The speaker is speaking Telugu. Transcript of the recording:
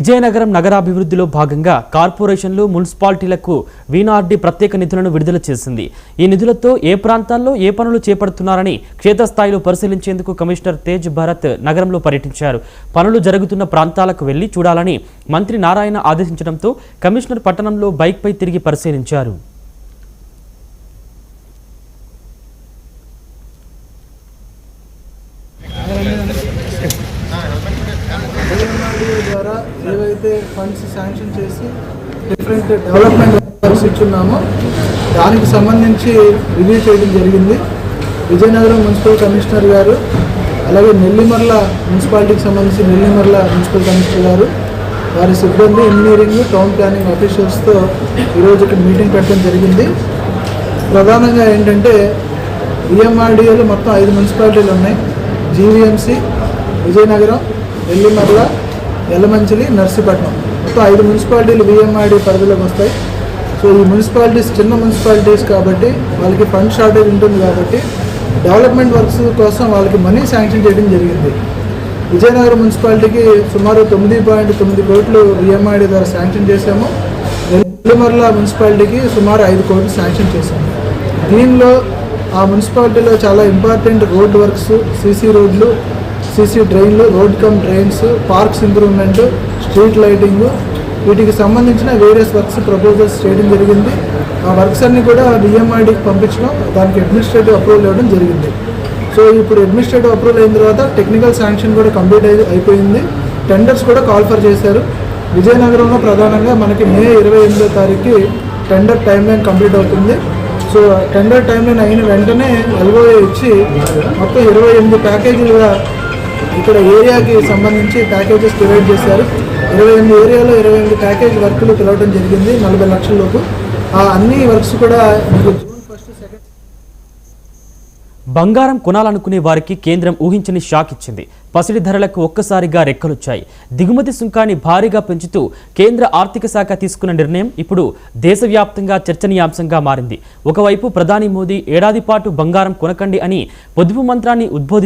విజయనగరం నగరాభివృద్ధిలో భాగంగా కార్పొరేషన్లు మున్సిపాలిటీలకు వీనార్డీ ప్రత్యేక నిధులను విడుదల చేసింది. ఈ నిధులతో ఏ ప్రాంతాల్లో ఏ పనులు చేపడుతున్నారని క్షేత్రస్థాయిలో పరిశీలించేందుకు కమిషనర్ తేజ్ భరత్ నగరంలో పర్యటించారు. పనులు జరుగుతున్న ప్రాంతాలకు వెళ్లి చూడాలని మంత్రి నారాయణ ఆదేశించడంతో కమిషనర్ పట్టణంలో బైక్పై తిరిగి పరిశీలించారు. ద్వారా ఏవైతే ఫండ్స్ శాంక్షన్ చేసి డిఫరెంట్ డెవలప్మెంట్ వర్క్స్ ఇచ్చున్నామో దానికి సంబంధించి రివ్యూ చేయడం జరిగింది. విజయనగరం మున్సిపల్ కమిషనర్ గారు, అలాగే నెల్లిమర్ల మున్సిపాలిటీకి సంబంధించి నెల్లిమర్ల మున్సిపల్ కమిషనర్ గారు, వారి సిబ్బంది, ఇంజనీరింగ్, టౌన్ ప్లానింగ్ ఆఫీషియల్స్తో ఈరోజు ఇక్కడ మీటింగ్ పెట్టడం జరిగింది. ప్రధానంగా ఏంటంటే విఎంఆర్డీఏలు మొత్తం 5 మున్సిపాలిటీలు ఉన్నాయి. జీవీఎంసీ, విజయనగరం, నెల్లిమర్ల, యలమంచిలి, నర్సీపట్నం మొత్తం 5 మున్సిపాలిటీలు విఎంఆర్డీ పరిధిలోకి వస్తాయి. సో ఈ మున్సిపాలిటీస్ చిన్న మున్సిపాలిటీస్ కాబట్టి వాళ్ళకి ఫండ్ షార్టేజ్ ఉంటుంది కాబట్టి డెవలప్మెంట్ వర్క్స్ కోసం వాళ్ళకి మనీ శాంక్షన్ చేయడం జరిగింది. విజయనగరం మున్సిపాలిటీకి సుమారు 9.9 కోట్లు విఎంఆర్డీ ద్వారా శాంక్షన్ చేశాము. నెల్లిమర్ల మున్సిపాలిటీకి సుమారు 5 కోట్లు శాంక్షన్ చేశాము. దీనిలో ఆ మున్సిపాలిటీలో చాలా ఇంపార్టెంట్ రోడ్ వర్క్స్, సీసీ రోడ్లు, సీసీ డ్రైన్లు, road come drains, parks improvement, street lighting, వీటికి సంబంధించిన వేరియస్ వర్క్స్ ప్రపోజల్స్ చేయడం జరిగింది. ఆ వర్క్స్ అన్నీ కూడా విఎంఆర్డీకి పంపించడం, దానికి అడ్మినిస్ట్రేటివ్ అప్రూవల్ ఇవ్వడం జరిగింది. సో ఇప్పుడు అడ్మినిస్ట్రేటివ్ అప్రూవల్ అయిన తర్వాత టెక్నికల్ శాంక్షన్ కూడా కంప్లీట్ అయిపోయింది. టెండర్స్ కూడా కాల్ఫర్ చేశారు. విజయనగరంలో ప్రధానంగా మనకి మే 28వ తారీఖుకి టెండర్ టైం లైన్ కంప్లీట్ అవుతుంది. సో టెండర్ టైం లైన్ అయిన వెంటనే ఎల్ఓఏ ఇచ్చి మొత్తం 28 ప్యాకేజీలుగా ఇక్కడ ఏరియాకి సంబంధించి ప్యాకేజెస్ డివైడ్ చేశారు. 28 ఏరియాలో 28 ప్యాకేజ్ వర్కులు పిలవడం జరిగింది 40 లక్షల లోపు. ఆ అన్ని వర్క్స్ కూడా జూన్ 1, 2 బంగారం కొనాలనుకునే వారికి కేంద్రం ఊహించని షాక్ ఇచ్చింది. పసిడి ధరలకు ఒక్కసారిగా రెక్కలొచ్చాయి. దిగుమతి సుంకాన్ని భారీగా పెంచుతూ కేంద్ర ఆర్థిక శాఖ తీసుకున్న నిర్ణయం ఇప్పుడు దేశవ్యాప్తంగా చర్చనీయాంశంగా మారింది. ఒకవైపు ప్రధాని మోదీ ఏడాది పాటు బంగారం కొనకండి అని పొదుపు మంత్రాన్ని ఉద్బోధిస్తున్నారు.